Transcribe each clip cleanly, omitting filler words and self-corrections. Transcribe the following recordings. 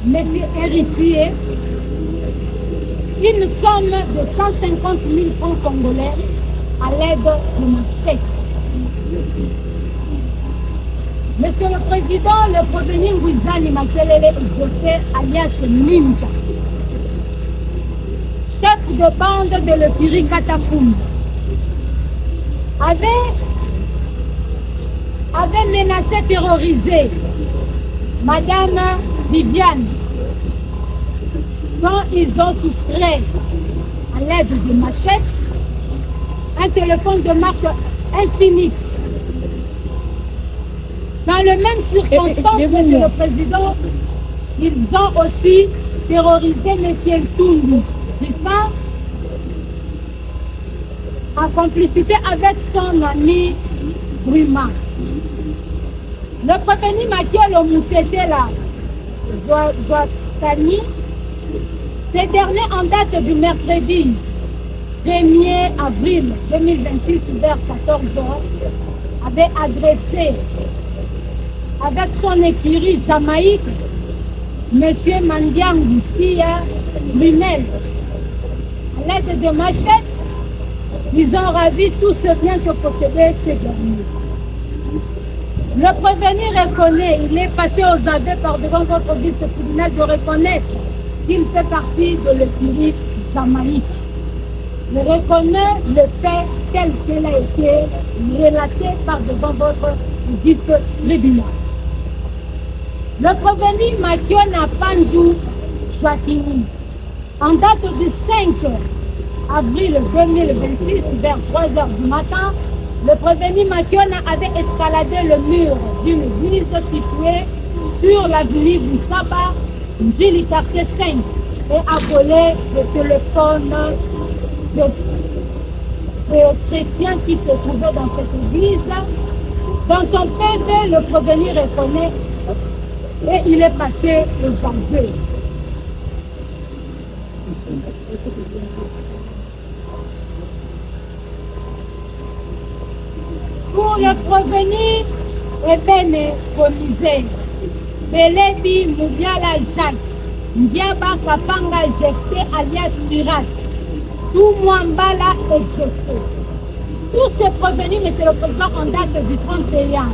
monsieur héritier, une somme de 150 000 francs congolais à l'aide de ma chèque. Monsieur le Président, le prévenu Ngwizani Makelele José alias Ninja, chef de bande de l'Epiri Katafum, avait menacé, terrorisé Madame Viviane, dont ils ont soustrait à l'aide de machettes un téléphone de marque Infinix. Dans les mêmes circonstances, Monsieur le Président, ils ont aussi terrorisé M. Tundu Rifan en complicité avec son ami Bruma. Le prévenu Makiel Omutetela Joatani, ces derniers en date du mercredi 1er avril 2026 vers 14 h avait agressé avec son écurie Jamaïque M. Mandiang Sia Lunel. À l'aide de machettes, ils ont ravi tout ce bien que possédaient ces derniers. Le prévenu reconnaît, il est passé aux aveux par devant votre vice-tribunal de reconnaître qu'il fait partie de l'écurie Jamaïque. Il reconnaît le fait tel qu'il a été relaté par devant votre vice-tribunal. Le prévenu Makiona Pandu Joatini, en date du 5 avril 2026, vers 3 h du matin, le prévenu Makiona avait escaladé le mur d'une église située sur l'avenue du Saba, du quartier 5, et a volé le téléphone de chrétiens qui se trouvaient dans cette église. Dans son PV, le prévenu reconnaît et il est passé aux aveux. Pour le prévenu, Ebene Komise, Belebi Moubiala Jacques, Ndiaba Kapanga Jekte alias Pirate, tout Mwambala exaucé. Tous ces prévenus, Monsieur le Président, en date du 31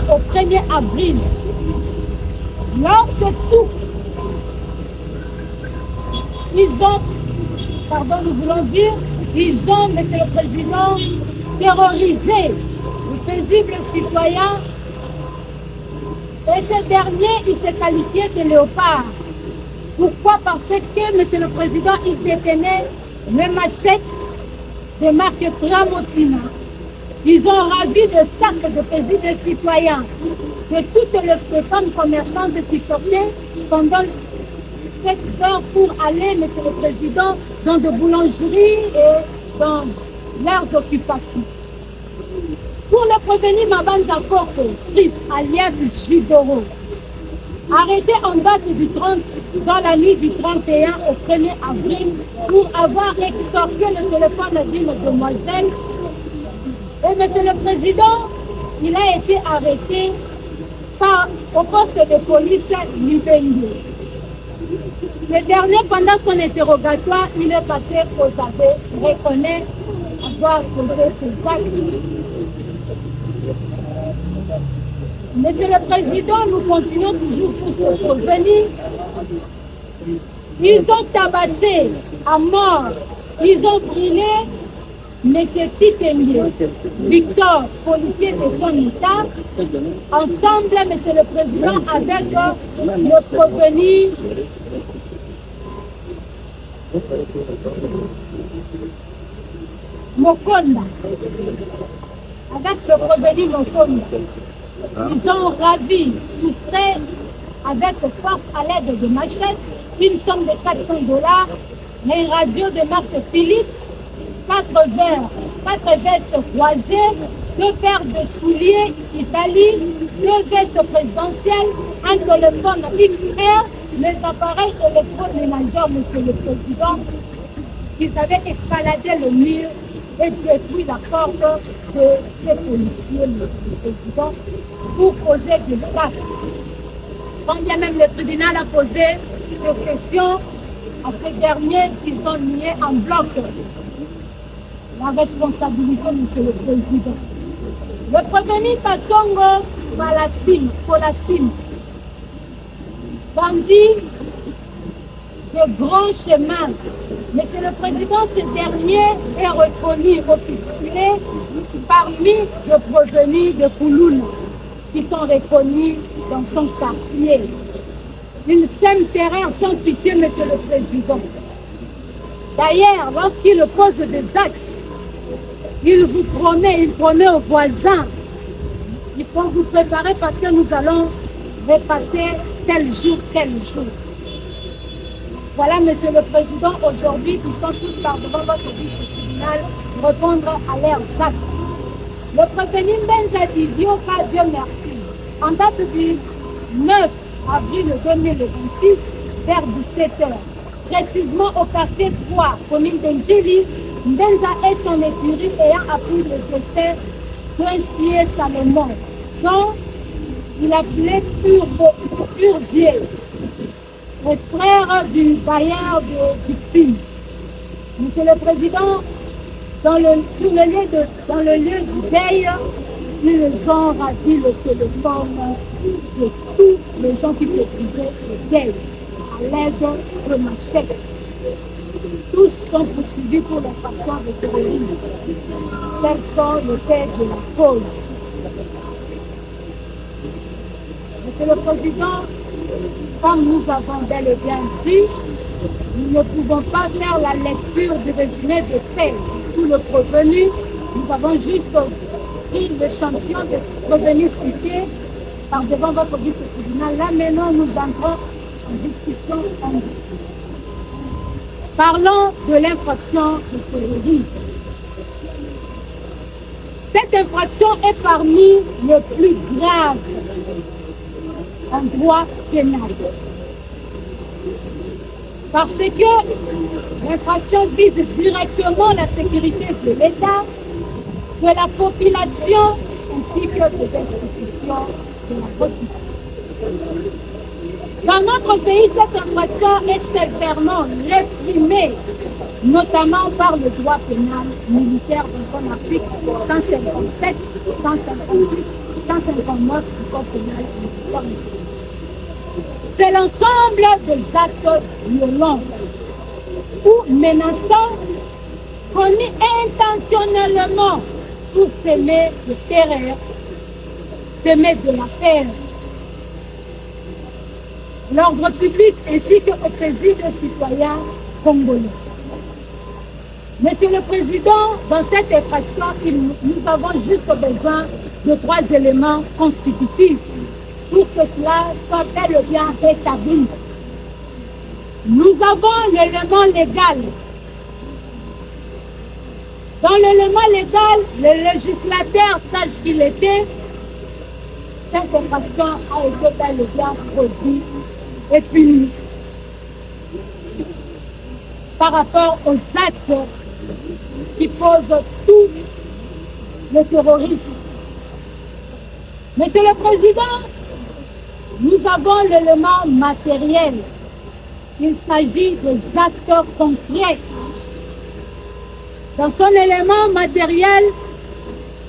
au 1er avril. Lorsque tout, nous voulons dire, ils ont, Monsieur le Président, terrorisé les paisibles citoyens. Et ce dernier, il s'est qualifié de léopard. Pourquoi? Parce que, Monsieur le Président, il détenait les machettes de marque Tramotina. Ils ont ravi de sacs de paisibles citoyens, de toutes les femmes commerçantes qui sortaient pendant cette heure pour aller, Monsieur le Président, dans des boulangeries et dans leurs occupations. Pour le prévenu Mabanza Koko, Chris alias Jidoro, arrêté en date du 30, dans la nuit du 31 au 1er avril pour avoir extorqué le téléphone d'une demoiselle. Et Monsieur le Président, il a été arrêté au poste de police Libengé. Le dernier, pendant son interrogatoire, il est passé aux aveux, il reconnaît avoir posé ses actes. Monsieur le Président, nous continuons toujours pour se souvenir. Ils ont tabassé à mort, ils ont brûlé M. Titengue, Victor, policier de son état, ensemble, Monsieur le Président, avec le prévenu Mokonda. Avec le prévenu Mokonda. Ils ont ravi, soustrait avec force à l'aide de machettes, une somme de 400 $, une radio de marque Philips, 4 verres, 4 vestes croisées, 2 paires de souliers Italie, 2 vestes présidentielles, un téléphone XR, les appareils électroménageurs, Monsieur le Président, qu'ils avaient escaladé le mur et détruit la porte de ces policiers, Monsieur le Président, pour causer des actes. quand bien même le tribunal a posé des questions à ces derniers, ils ont nié en bloc la responsabilité, monsieur le président. Le prévenu Kassongo Kolasim, bandit de grands chemins. Monsieur le Président, ce dernier est reconnu, officiel parmi les prévenus de Kouloune qui sont reconnus dans son quartier. Il sème terrain sans pitié, Monsieur le Président. D'ailleurs, lorsqu'il pose des actes, il promet aux voisins, il faut vous préparer parce que nous allons repasser tel jour. Voilà, Monsieur le Président, aujourd'hui, ils sont tous par devant votre vice-tribunal répondre à leurs actes. Le prévenu Benza Didio, pas Dieu merci, en date du 9 avril 2026, vers 17h, précisément au quartier 3, commune d'Engili, Benza et son écurie ayant appris le décès d'Oinsier Salomon, dont il appelait Urdier, le frère du bailleur de victime. Monsieur le Président, dans le lieu du deuil, ils ont ravi le téléphone de tous les gens qui se trouvaient au deuil à l'aide de machette. Tous sont poursuivis pour l'infraction de terrorisme. Tels sont les faits de la cause. Monsieur le Président, comme nous avons bel et bien dit, nous ne pouvons pas faire la lecture du résumé de faits. Tout le prévenu, nous avons juste pris l'échantillon de prévenus cités par devant votre vice-tribunal. Là maintenant, nous entrons en discussion en nous. Parlons de l'infraction de terrorisme. Cette infraction est parmi les plus graves en droit pénal. Parce que l'infraction vise directement la sécurité de l'État, de la population ainsi que des institutions de la République. Dans notre pays, cette infraction est sévèrement réprimée, notamment par le droit pénal militaire dans son article 157, 158, 159 du Code pénal militaire. C'est l'ensemble des actes violents ou menaçants commis intentionnellement pour s'aimer de terreur, s'aimer de la paix, l'ordre public ainsi qu'au paisibles citoyens congolais. Monsieur le Président, dans cette infraction, nous avons juste besoin de 3 éléments constitutifs pour que cela soit bel et bien établi. Nous avons l'élément légal. Dans l'élément légal, le législateur, sage qu'il était, cette infraction a été bel et bien produite et punie par rapport aux actes qui posent tout le terrorisme. Monsieur le Président, nous avons l'élément matériel. Il s'agit des actes concrets. Dans son élément matériel,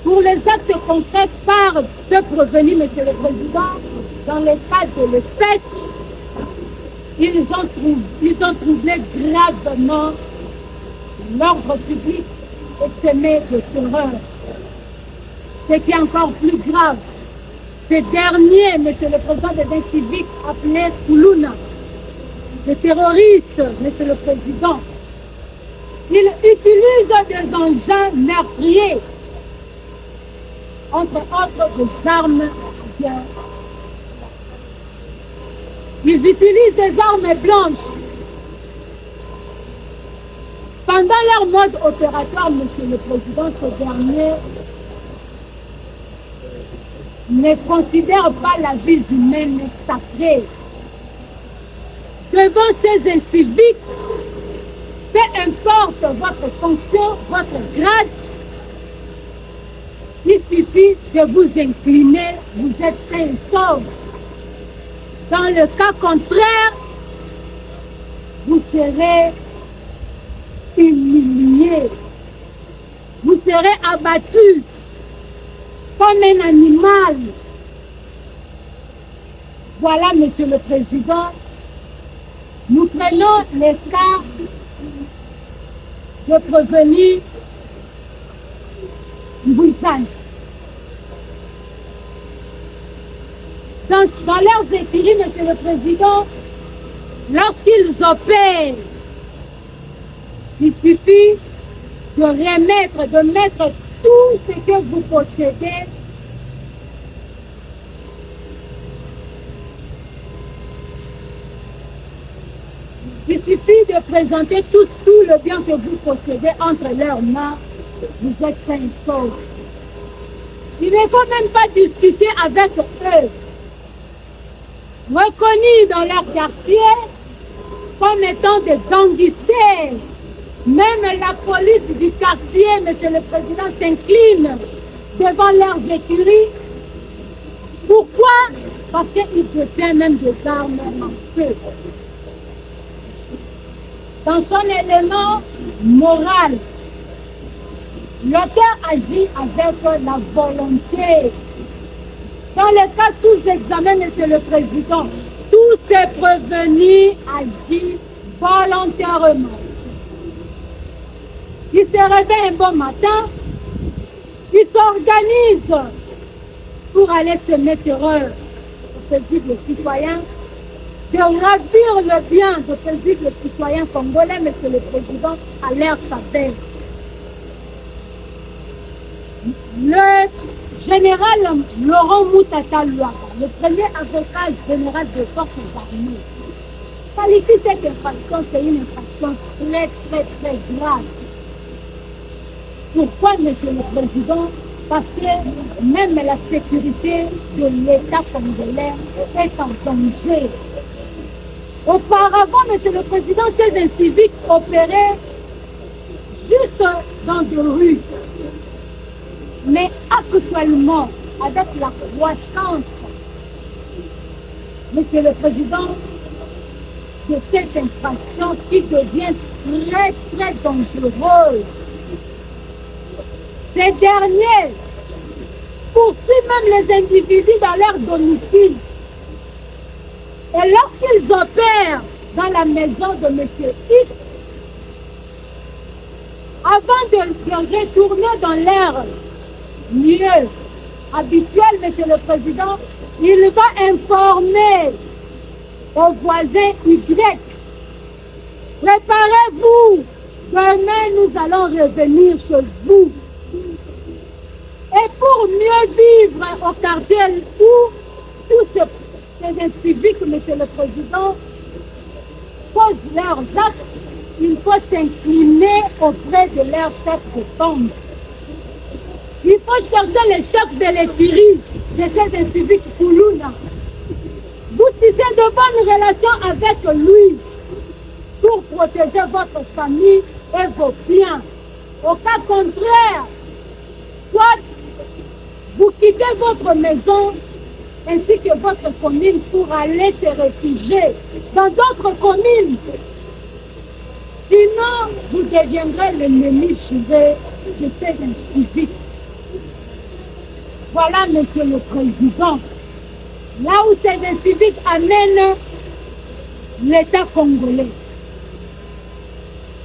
pour les actes concrets par ce prévenu, Monsieur le Président, dans le cas de l'espèce, ils ont troublé gravement l'ordre public et semé de terreur. Ce qui est encore plus grave, ces derniers, Monsieur le Président des civiques, appelés Kouloune, des terroristes, Monsieur le Président, ils utilisent des engins meurtriers, entre autres des armes à guerre. Ils utilisent des armes blanches. Pendant leur mode opératoire, Monsieur le Président, ces derniers ne considèrent pas la vie humaine sacrée. Devant ces inciviques, peu importe votre fonction, votre grade, il suffit de vous incliner, vous êtes sain et sauve. Dans le cas contraire, vous serez humilié. Vous serez abattu comme un animal. Voilà, Monsieur le Président, nous prenons les cas de prévenir Mbouissane. Dans leurs écrits, Monsieur le Président, lorsqu'ils opèrent, il suffit de mettre tout ce que vous possédez il suffit de présenter tout le bien que vous possédez entre leurs mains. Vous êtes sains et saufs. Il ne faut même pas discuter avec eux. Reconnus dans leur quartier comme étant des gangsters. Même la police du quartier, Monsieur le Président, s'incline devant leurs écuries. Pourquoi? Parce qu'ils détiennent même des armes en feu. Dans son élément moral, l'auteur agit avec la volonté. Dans le cas sous examen, Monsieur le Président, tous ces prévenus agissent volontairement. Ils se réveillent un bon matin, ils s'organisent pour aller semer terreur aux paisibles citoyens, de ravir le bien de paisibles citoyens congolais, Monsieur le Président, à leur faveur. Le général Laurent Moutata Louaka, le premier avocat général des forces armées, qualifie cette infraction, c'est une infraction très, très, très grave. Pourquoi, Monsieur le Président? Parce que même la sécurité de l'État congolais est en danger. Auparavant, Monsieur le Président, ces inciviques opéraient juste dans des rues. Mais actuellement, avec la croissance, Monsieur le Président, de cette infraction qui devient très, très dangereuse, ces derniers poursuivent même les individus dans leur domicile. Et lorsqu'ils opèrent dans la maison de M. X, avant de retourner dans leur lieu habituel, Monsieur le Président, il va informer au voisin Y. Préparez-vous, demain nous allons revenir chez vous. Et pour mieux vivre au quartier où tous ces inciviques, Monsieur le Président, posent leurs actes, il faut s'incliner auprès de leur chef de bande. Il faut chercher le chef de l'écurie de ces inciviques Koulouna. Vous tissez de bonnes relations avec lui pour protéger votre famille et vos biens. Au cas contraire, soit vous quittez votre maison ainsi que votre commune pour aller se réfugier dans d'autres communes. Sinon, vous deviendrez l'ennemi juré de ces inciviques. Voilà, Monsieur le Président, là où ces inciviques amènent l'État congolais.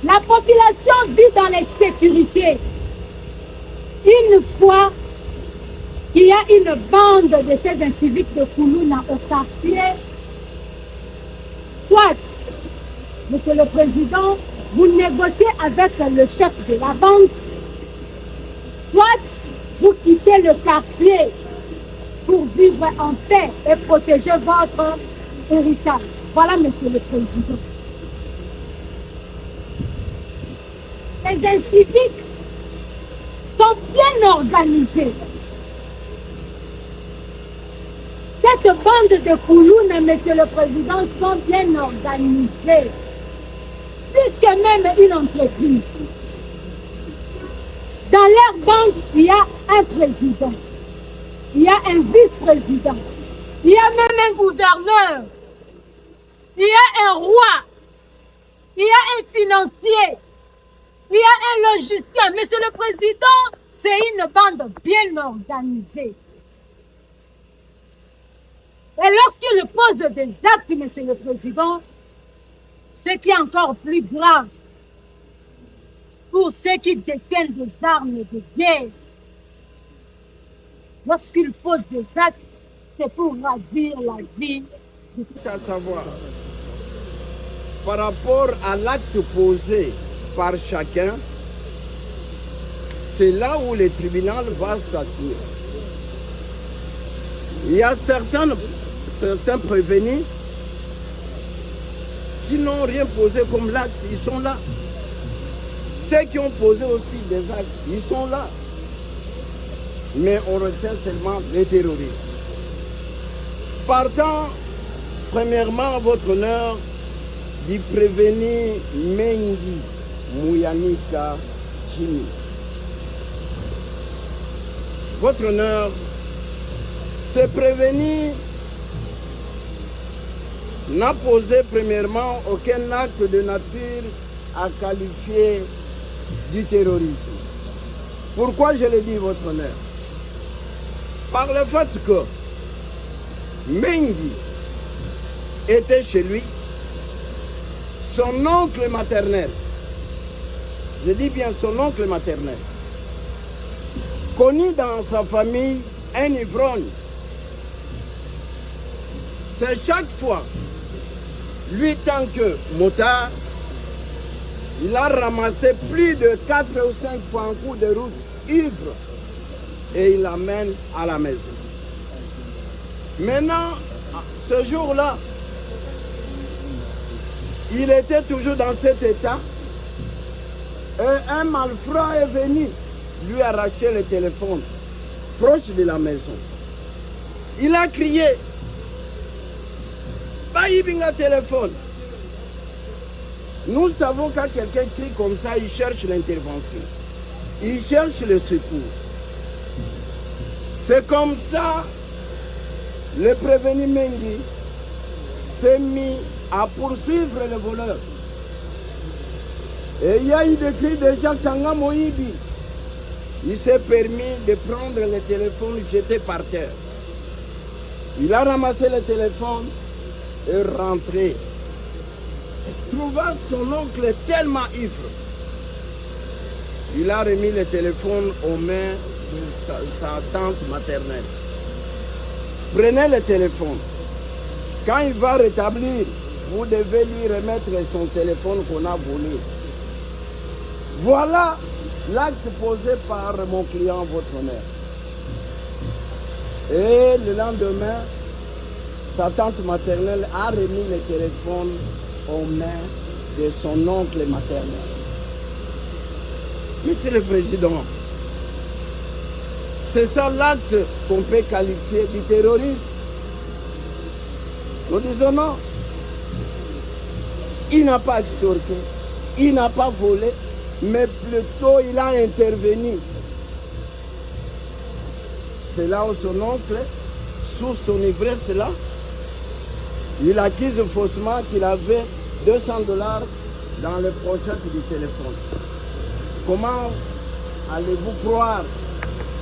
La population vit dans l'insécurité. Une fois qu'il y a une bande de ces inciviques de Koulouna au quartier, soit, Monsieur le Président, vous négociez avec le chef de la banque, soit vous quittez le quartier pour vivre en paix et protéger votre héritage. Voilà, Monsieur le Président. Les inciviques sont bien organisés. Cette bande de Koulouna, Monsieur le Président, sont bien organisés. Plus que même une entreprise. Dans leur banque, il y a un président. Il y a un vice-président. Il y a même un gouverneur Il y a un roi, il y a un financier, il y a un logicien. Monsieur le Président, c'est une bande bien organisée. Et lorsqu'il pose des actes, Monsieur le Président, ce qui est encore plus grave pour ceux qui détiennent des armes de guerre, lorsqu'il pose des actes, c'est pour ravir la vie. À savoir, par rapport à l'acte posé par chacun, c'est là où le tribunal va statuer. Il y a certains prévenus qui n'ont rien posé comme l'acte, ils sont là. Ceux qui ont posé aussi des actes, ils sont là. Mais on retient seulement les terroristes. Partant, premièrement, votre honneur, du prévenu Mengi Mouyanika Jimmy. Votre honneur, ce prévenu n'a posé premièrement aucun acte de nature à qualifier du terrorisme. Pourquoi je le dis, votre honneur? Par le fait que Mengi était chez lui, son oncle maternel, je dis bien son oncle maternel, connu dans sa famille un ivrogne. C'est chaque fois, lui tant que motard, il a ramassé plus de 4 ou 5 fois un coup de route ivre et il l'amène à la maison. Maintenant, ce jour-là, il était toujours dans cet état et un malfrat est venu lui arracher le téléphone proche de la maison. Il a crié, « Baïbinga téléphone !» Nous savons quand quelqu'un crie comme ça, il cherche l'intervention. Il cherche le secours. C'est comme ça, le prévenu Mengi s'est mis à poursuivre le voleur. Et il y a eu des cris de Jacques Tanga Moïbi. Il s'est permis de prendre le téléphone jeté par terre. Il a ramassé le téléphone et rentré. Trouva son oncle tellement ivre. Il a remis le téléphone aux mains de sa tante maternelle. Prenez le téléphone. Quand il va rétablir, vous devez lui remettre son téléphone qu'on a volé. Voilà l'acte posé par mon client, votre honneur. Et le lendemain, sa tante maternelle a remis le téléphone aux mains de son oncle maternel. Monsieur le Président, c'est ça l'acte qu'on peut qualifier du terrorisme. Nous disons non. Il n'a pas extorqué, il n'a pas volé, mais plutôt il a intervenu. C'est là où son oncle, sous son ivresse là, il accuse faussement qu'il avait 200 $ dans le pochette du téléphone. Comment allez-vous croire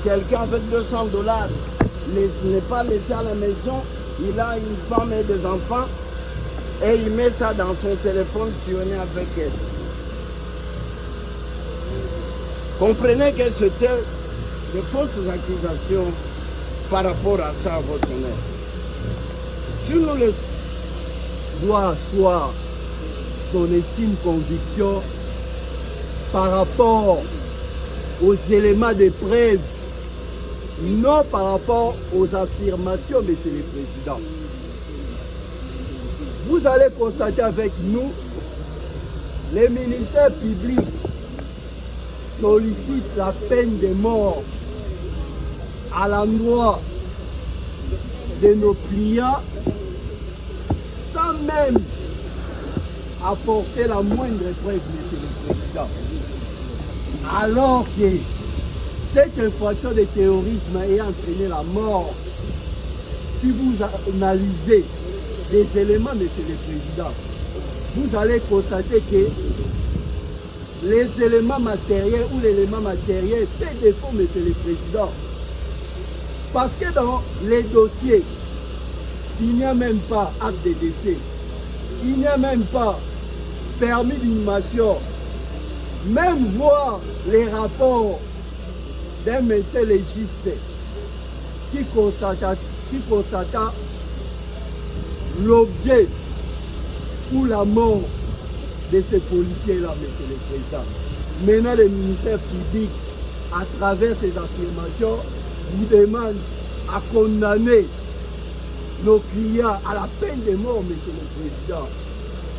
quelqu'un avec 200 $ n'est pas laissé à la maison, il a une femme et des enfants et il met ça dans son téléphone sillonné avec elle. Comprenez que c'était de fausses accusations par rapport à ça, votre honneur. Si nous le doit asseoir son intime conviction par rapport aux éléments de preuve, non par rapport aux affirmations, Monsieur le Président. Vous allez constater avec nous, les ministères publics sollicitent la peine de mort à l'endroit de nos clients sans même apporter la moindre preuve, Monsieur le Président. Alors que cette infraction de terrorisme a entraîné la mort, si vous analysez des éléments, Monsieur le Président, vous allez constater que les éléments matériels ou l'élément matériel fait défaut, Monsieur le Président. Parce que dans les dossiers, il n'y a même pas acte de décès, il n'y a même pas permis d'inhumation, même voir les rapports d'un médecin légiste qui constata l'objet ou la mort de ces policiers-là, Monsieur le Président. Maintenant, le ministère public, à travers ces affirmations, vous demande à condamner nos clients à la peine de mort, Monsieur le Président.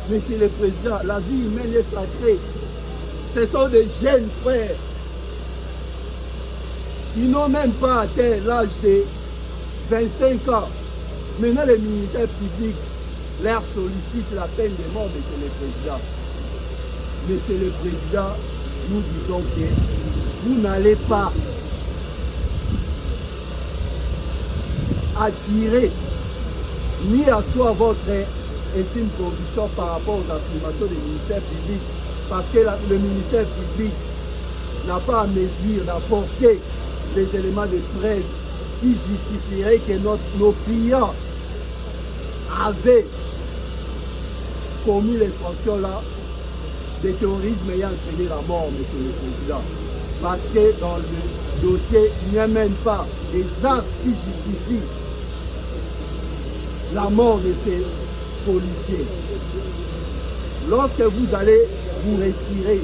Monsieur le Président, la vie humaine est sacrée. Ce sont des jeunes frères qui n'ont même pas atteint l'âge de 25 ans. Maintenant, le ministère public leur sollicite la peine de mort, Monsieur le Président. Monsieur le Président, nous disons que vous n'allez pas attirer ni asseoir votre intime conviction par rapport aux affirmations du ministère public, parce que le ministère public n'a pas à mesure d'apporter des éléments de preuve qui justifieraient que nos clients avaient commis l'infraction-là de terrorisme ayant entraîné la mort, Monsieur le Président. Parce que dans le dossier, il n'y a même pas des actes qui justifient la mort de ces policiers. Lorsque vous allez vous retirer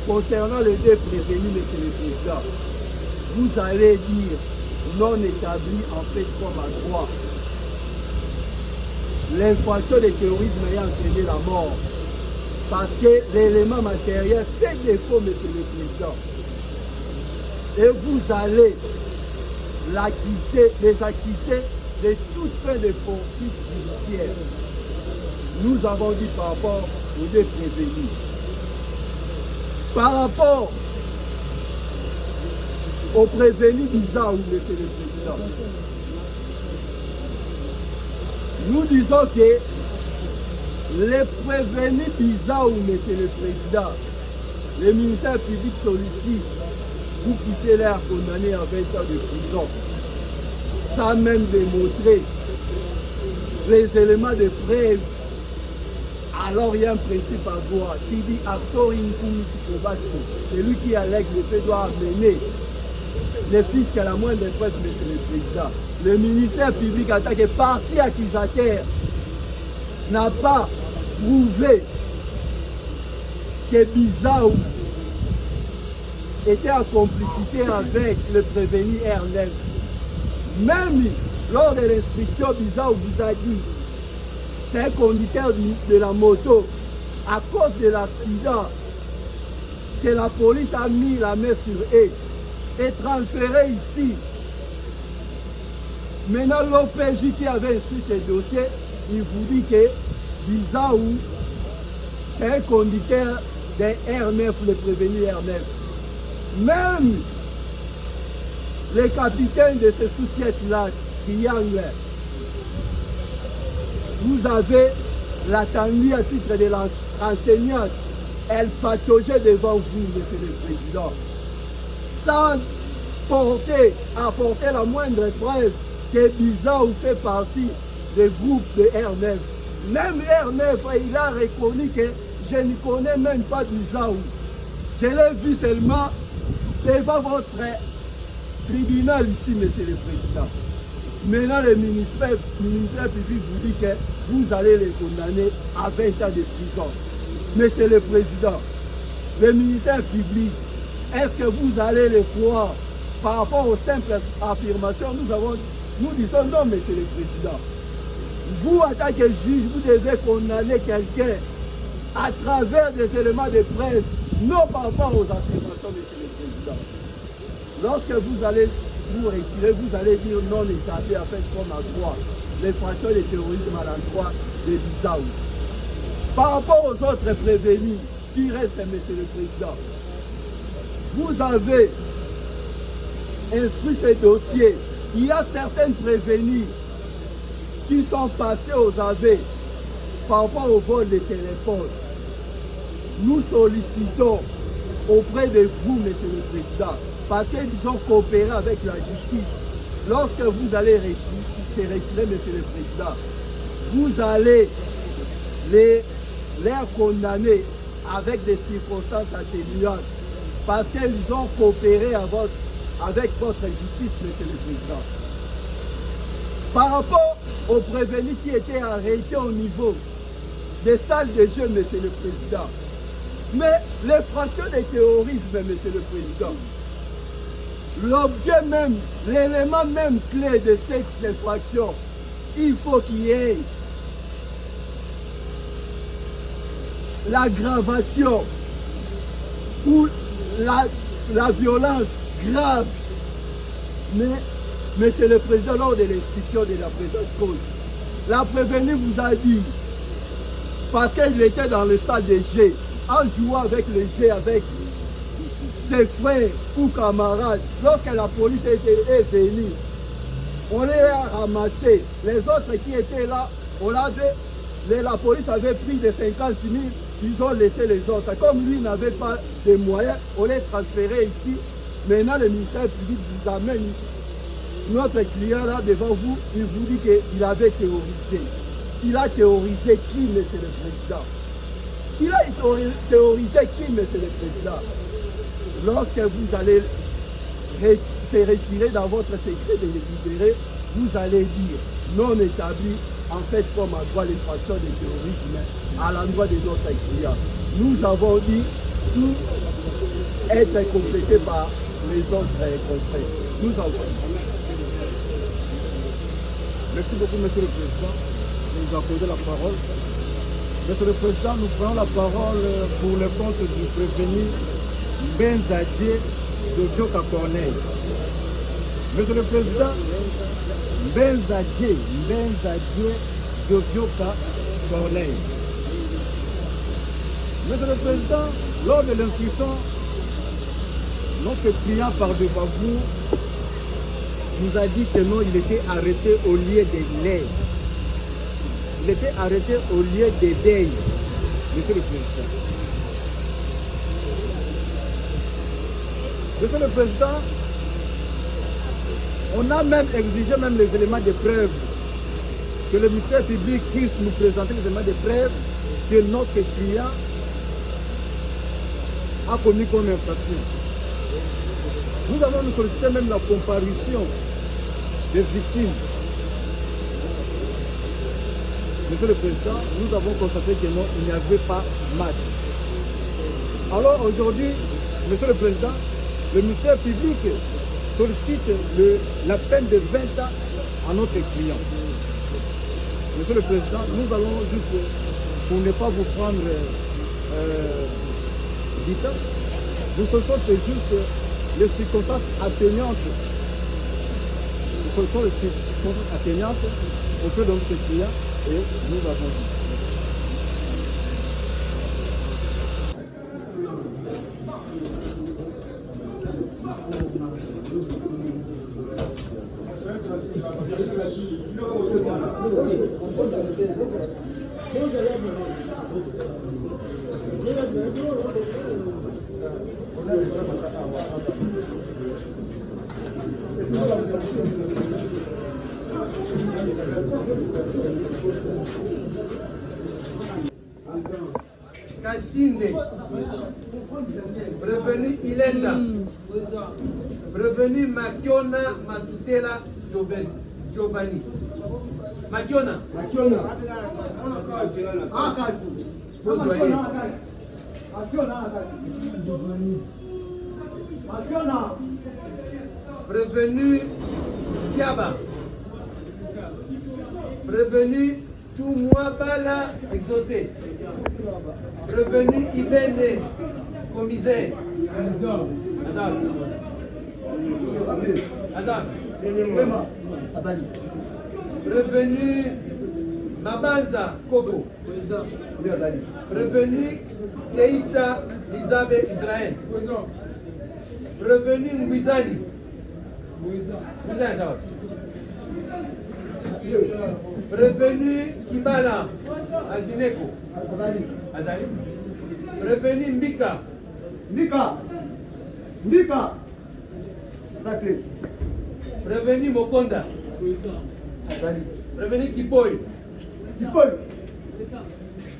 concernant les deux prévenus, Monsieur le Président, vous allez dire non établi en fait comme à droit. L'infraction de terrorisme ayant entraîné la mort, parce que l'élément matériel fait défaut, Monsieur le Président. Et vous allez les acquitter de toute fin de poursuite judiciaire. Nous avons dit par rapport aux deux prévenus. Par rapport aux prévenus Bizaou, Monsieur le Président, nous disons que les prévenus Bizaou, Monsieur le Président, le ministère public sollicite, vous puissiez les condamner à 20 ans de prison, sans même démontrer les éléments de preuve. Alors il y a un principe à droit qui dit actor in celui qui allègue le fait doit amener les fiscs à la moindre preuve, Monsieur le Président. Le ministère public en tant que partie accusateur n'a pas prouvé que Bizaou était en complicité avec le prévenu R9. Même lors de l'instruction, Bizaou vous a dit c'est un conducteur de la moto à cause de l'accident que la police a mis la main sur eux et transféré ici. Maintenant, l'OPJ qui avait instruit ce dossier, il vous dit que Bizaou, c'est un conducteur d'un R9, le prévenu R9. Même les capitaines de ces sociétés-là, Triangle, vous avez la tenue à titre de l'enseignante, elle pataugeait devant vous, Monsieur le Président, sans apporter la moindre preuve que Bizaou fait partie du groupe de R9. Même R9, il a reconnu que je ne connais même pas Bizaou. Je l'ai vu seulement devant votre tribunal ici, Monsieur le Président. Maintenant, le ministère public vous dit que vous allez les condamner à 20 ans de prison. Monsieur le Président, le ministère public, est-ce que vous allez les croire par rapport aux simples affirmations? Nous disons non, Monsieur le Président. Vous, en tant que juge, vous devez condamner quelqu'un à travers des éléments de preuve, non par rapport aux affirmations, Monsieur le Président. Lorsque vous allez vous retirer, vous allez dire non établi à faire comme à droit l'infraction de terrorisme à l'endroit de Bizaou. Par rapport aux autres prévenus qui restent, Monsieur le Président, vous avez instruit ces dossiers. Il y a certains prévenus qui sont passés aux aveux par rapport au vol des téléphones. Nous sollicitons auprès de vous, Monsieur le Président, parce qu'ils ont coopéré avec la justice. Lorsque vous allez se retirer, Monsieur le Président, vous allez les condamner avec des circonstances atténuantes parce qu'ils ont coopéré avec votre justice, Monsieur le Président. Par rapport aux prévenus qui étaient arrêtés au niveau des salles de jeu, Monsieur le Président, mais les fractions de terrorisme, Monsieur le Président, l'objet même, l'élément même clé de cette infraction, il faut qu'il y ait l'aggravation ou la violence grave. Mais, Monsieur le Président, lors de l'instruction de la présente cause, la prévenue vous a dit, parce qu'il était dans le salle de jeu, en jouant avec le jeu, avec ses frères ou camarades, lorsque la police est venue, on les a ramassés. Les autres qui étaient là, la police avait pris des 50 000, ils ont laissé les autres. Comme lui n'avait pas de moyens, on les transférait ici. Maintenant, le ministère public vous amène notre client là devant vous, il vous dit qu'il avait terrorisé. Il a terrorisé qui, Monsieur le Président? Il a terrorisé qui, Monsieur le Président? Lorsque vous allez se retirer dans votre secret de libérer, vous allez dire non établi, en fait, comme à droit l'infraction de terrorisme à l'endroit de notre client. Nous avons dit sous être complété par les autres confrères. Nous avons. Merci beaucoup, Monsieur le Président, de nous accorder la parole. Monsieur le Président, nous prenons la parole pour le compte du prévenu Benzadie de Vioka Corneille. Monsieur le Président, Benzadie de Vioka Corneille. Monsieur le Président, lors de l'instruction, notre client par devant vous nous a dit que non, il était arrêté au lieu des lèvres. Il était arrêté au lieu des deuils, Monsieur le Président. Monsieur le Président, on a même exigé même les éléments de preuve, que le ministère public puisse nous présenter les éléments de preuve que notre client a commis comme infraction. Nous avons sollicité même la comparution des victimes. Monsieur le Président, nous avons constaté que non, il n'y avait pas match. Alors aujourd'hui, Monsieur le Président, le ministère public sollicite la peine de 20 ans à notre client. Monsieur le Président, nous allons juste, pour ne pas vous prendre du temps, nous sollicitons juste les circonstances atténuantes. Nous sollicitons les circonstances atténuantes auprès de notre client et nous avons dit. Kashinde, prévenu Ilenda, prévenu Makiona Matutela Giovanni. Makiona. Prévenu Kiaba. Prévenu Toumouabala exaucé. Prévenu Ibene commissaire. Adam. Prévenu Mabanza Koko. Prévenu Keita Lizabe Israël. Prévenu Ngwizani. Prévenu Kibala Azineko. Azali. Prévenu Mbika. Ndika. Zate. Prévenu Mokonda. Azali. Prévenu Kipoy.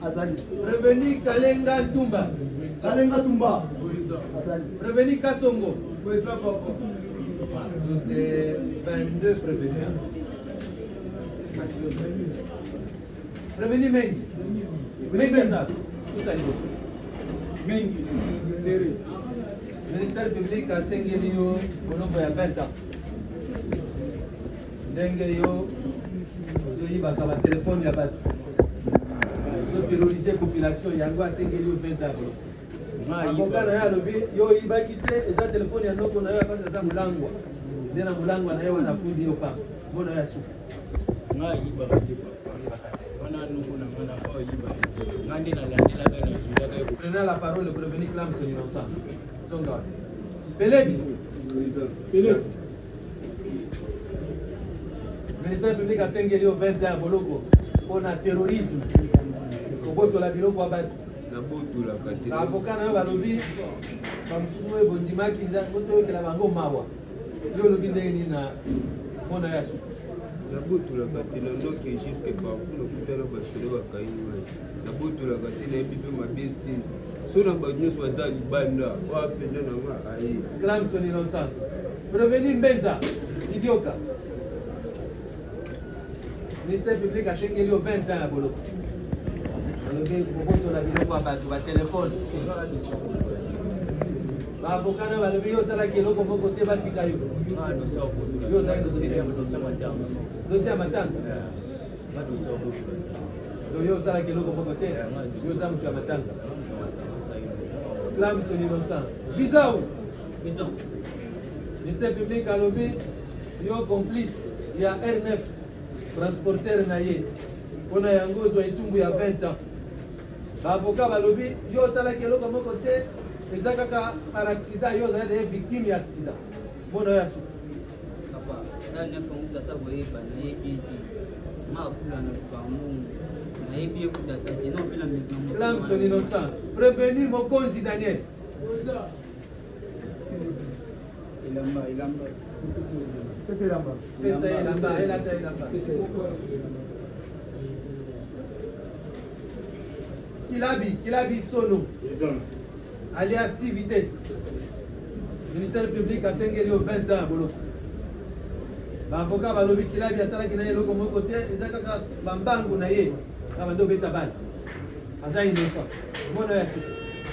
Azali. Prévenu Kalenga Tumba. Azali. Prévenu Kasongo. C'est 22 prévenus. Prévenu Mengi. Mengi. Sérieux. Le ministère public a sengeli yo monoko ya 20 ans. Ndenge yo toyibaka batelefone ya bato. Terroriser population yango asengeli yo 20 ans. Avocat na yo alobi yo oyibaki te eza telefone ya ndoko na yo akasi eza molangwa. Nde na molangwa na yo wanafundi yo pa. Mbona yo ya suku. Ngayibaka te papa. Wana nuku na ngana pa oyibaka te. Ngande na landelaka na zindaka yo. Prenez la parole, le prévenu clame son innocence. Son gars. Pélébi. Le ministère public a sengeli au 20 ans boloko pour un terrorisme. Koboto la biloko wa batu. Na avocat na yo balobi bamususu oyo bondimaki boto oyokela bango mawa. Yo olobi ndenge nini na mona ya suku. nabotolaka te nandoki juske parcours nakutana basolo bakainga nabotolaka te nayebi mpe mabe te so na bato nyonso baza libanda oyo apenda nanga aye Clame son innocence. Prévenir Mbenza, Idioka. Ministère public a changé au 20 ans à Boloko. On a vu téléphone. Avocat na balobi yo sala kilo ko moko te batika yo. Yo za dossier matanga. Yo sala kilo ko moko te. Yo za mtu matanga. Clame son innocence. Bizarre. Ministère public a lobby yo complice ya R9 transporteur na ye. Pona yango zo itumbu ya 20 ans. Avocat ba lobby yo sala kilo ko moko te. Les gens par accident, ils ont été victimes d'accident. Bon, il y a ça. Clame son innocence. Prévenir mon conzi Daniel. Kilabi Sono. Alias 6 vitesses. Le ministère public a 5 au 20 ans. L'avocat va lobby qu'il a bien ça qui n'a pas comme côté. Ils ont qu'à bambangu na ye. Kabando beta bal. Aza innocent. Mon est.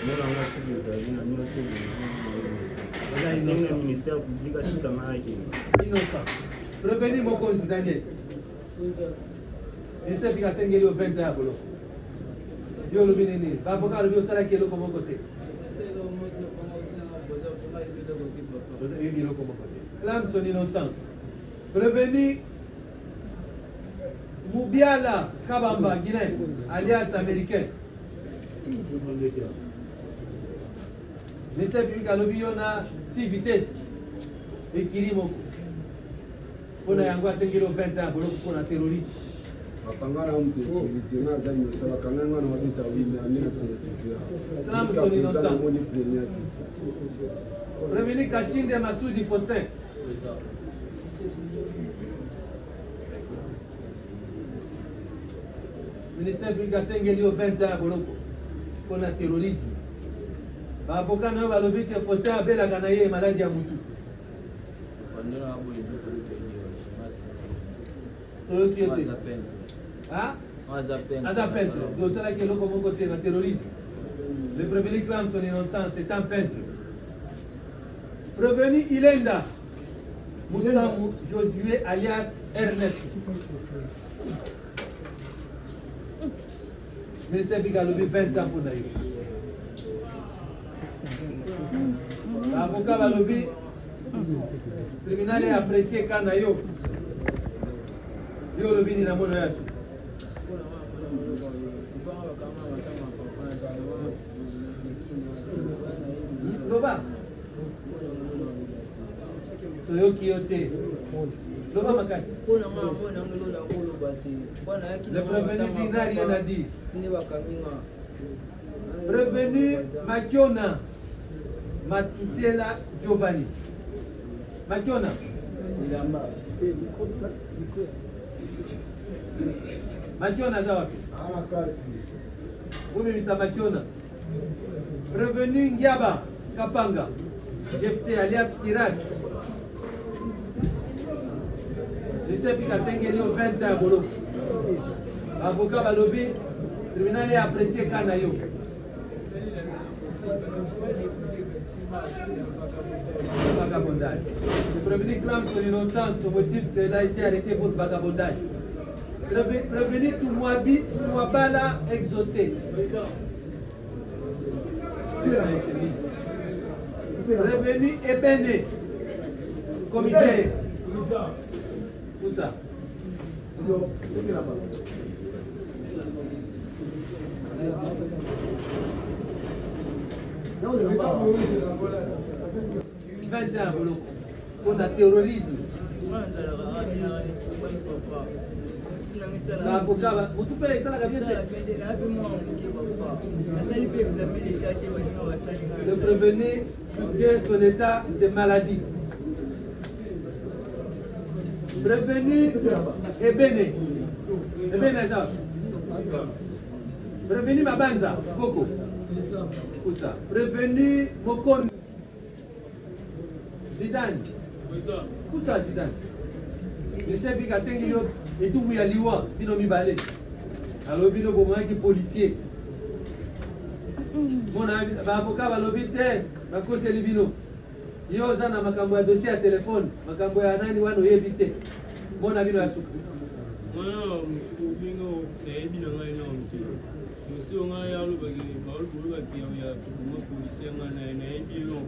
Mon a su des avis na nous sur le ministère public a su kamaki. Innocent. Prévenir mon consul Daniel. Le ministère public a 5 au 20 ans. Yo lobby nini. L'avocat lobby au salaire qui est comme côté. Clame son innocence. Prévenir Moubiala Kabamba, Guinée, alias américain. Ministère public à l'Obiona, 6 vitesses. Et Kirimoko. Pour la Yangwa 5 kg 20 ans, pour la terrorisme. Bakangana mtu kilitena za nyosa bakangana na wabita wimi anena certificat. Clame son innocence. Moni premier. Prévenir Kachinde Massoudi Postin. Ministère public a 5 au 20 ans pour le terrorisme. L'avocat n'a pas lobby que Postin a la Ganaye et maladie à Moutou. Ah? À peintre. Donc c'est là qui est comme côté le terrorisme. Le prévenu clame son innocence, c'est un peintre. Prévenu Ilenda, Moussa Josué alias R9. Ministère public a levé 20 ans pour naïf. L'avocat va lever. Le tribunal est apprécié quand naïf. Yo levé ni la monnaie. Loba. Toyoki yote Loba makasi. Le prévenu dit n'a rien à dire. Prévenu Makiona Matutela Giovanni. Makiona. Makiona za wapi? Misa Makiona. Prévenu Ngiaba Kapanga. Jefte alias Pirate. Lycée Pikasengeli au 20 ans bolo. Avocat balobi tribunal est apprécié Kanayo. Vagabondage. Le prévenu clame son innocence au motif qu'elle a été arrêtée pour vagabondage. Prévenu Touabala exaucé. Prévenu Ebene. Commissaire. Où ça? Pour le terrorisme. L'avocat, vous pouvez ça la le prévenir de son état de maladie. Prévenu Ebene. Ebene ça. Prévenu Mabanza, Coco. Où ça? Prévenu Mokon. Zidane. Où ça Zidane? Le chef qui a 5 millions et tout le liwa, bino mi balé. Alors bino pour moi qui policier. Mon avocat va l'obiter, ma cause est bino. Yo zana makambo ya dossier à téléphone, makambo ya nani wano yebite. Mon ami no asuku. Mwana bingo bina ngai na mti. Musi nga ya lu bagi baul bulu bagi ya tuma polisi ngana na ndio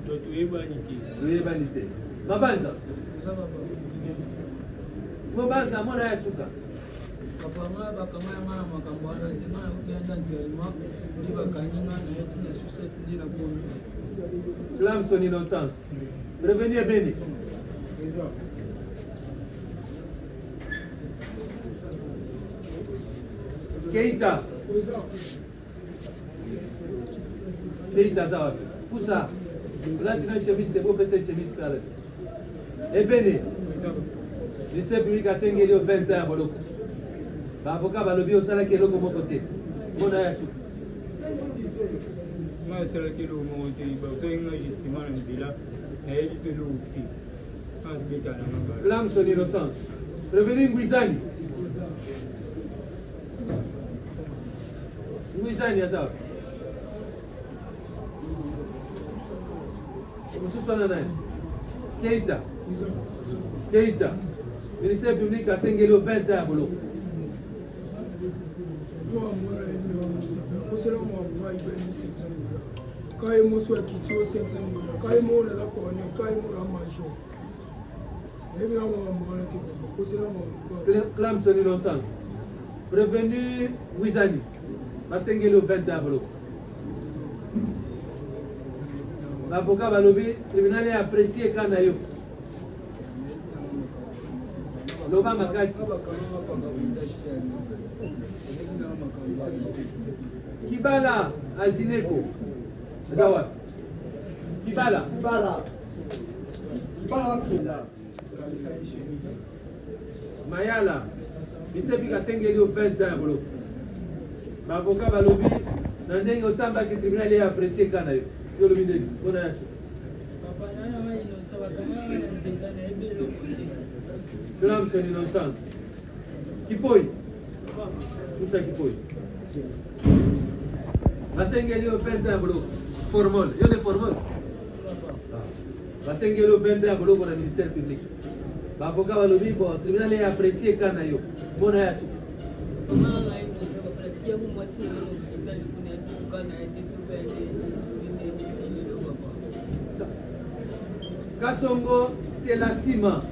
to to ebanite. Ebanite. Mabanza. Mabanza mwana ya suka. Kapanga bakama ngana makambo ana ngana mtenda ndelima ndi bakanyinga na yeti na society ndi na bono. Clame son innocence. Prévenir Béni. Keita. Keita Zawa. Poussa. Là, tu as une chemise, tu peux faire cette chemise. Et Béni. Lycée public à 5 millions 20 ans. L'avocat va le dire au salaire qui est là de mon côté. Mon ayasu. Moi, c'est là que l'on m'a dit, vous avez un justement un zéla, et il peut l'opter. Clame son innocence. Prévenir Ngouizani. Ngouizani, à ça. Monsieur Sonanay. Keita. Keita. Ministère public à 5 millions 20 ans. Clame son innocence. Prévenu Wizani. Masengelo 20 tableaux. L'avocat va lever, le tribunal est apprécié Kanayo. Loba Makasi. Kibala Azineko. Gawa. Kibala. Mayala. Bisepika Sengelo 20 ans. L'avocat va lever, Nandeng Osamba qui tribunal est apprécié Kanayo. Yo le bindé. On a acheté. Clame son innocence. Kipoi. Où ça Kipoi? Masengelo 20 ans. Formol. Yo de formol. Masengelo 20 ans pour le ministère public. L'avocat va le dire, bon, le tribunal est apprécié Kanayo. Mon ayasu. Kasongo Telasima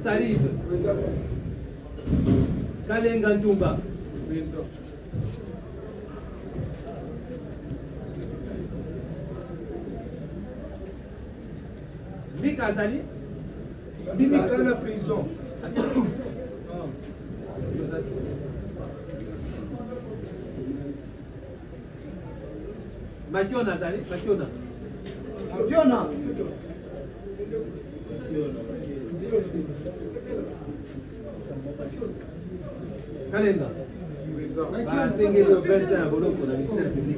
Sarive. Kalenga Ntumba. Mika Azali. Bimika na prison. Makiona zali, Makiona. Makiona. Kalenga. Basengeli au 20 ans boloko na ministère public.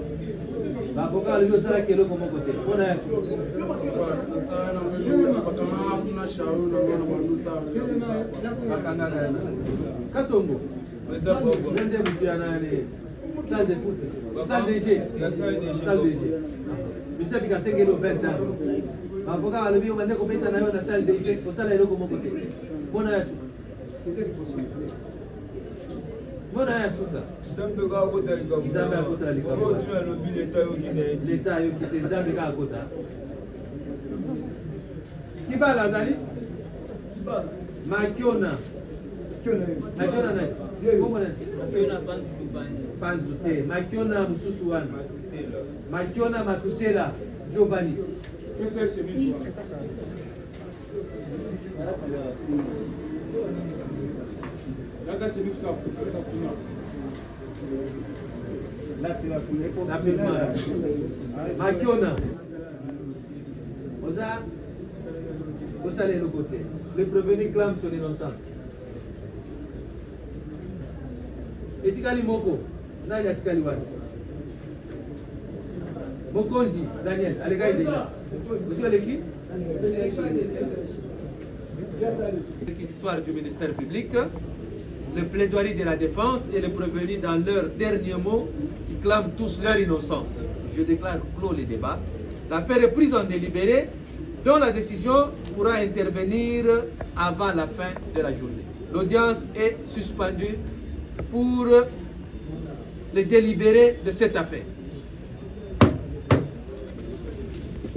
Baboka le yosala kelo komo kote. Pona yasu. Sana mwezi bakanga kuna shauri na mwana manusa. Bakanga kana. Kasongo. Nende butu nani? Salle de foot. Salle de jeu. Salle de jeu. Ministère public asengeli au 20 ans. Baboka le bio mande kopeta na yo na salle de jeu. Osala eloko komo kote. Pona yasu. Mona ya suka. Nzambe ka kota likabu. Nzambe akota likabu. Oyo tuna lobi leta yo kine. Leta yo kite nzambe ka akota. Kibala zali? Makiona. Makiona nani? Komo nani? Makiona Panzu te. Makiona mususu wana. Makiona Matutela Giovanni. Pesa chemise wa. Nada chemise ka kuna. Makiona. Oza. Osale le côté. Le prévenu clame son innocence. Etikali moko. Nani atikali wani? Mokonzi, Daniel, allez déjà. Vous avez qui? Réquisitoire du ministère public, le plaidoirie de la défense et le prévenu dans leurs derniers mots qui clament tous leur innocence. Je déclare clos les débats. L'affaire est prise en délibéré dont la décision pourra intervenir avant la fin de la journée. L'audience est suspendue pour le délibéré de cette affaire.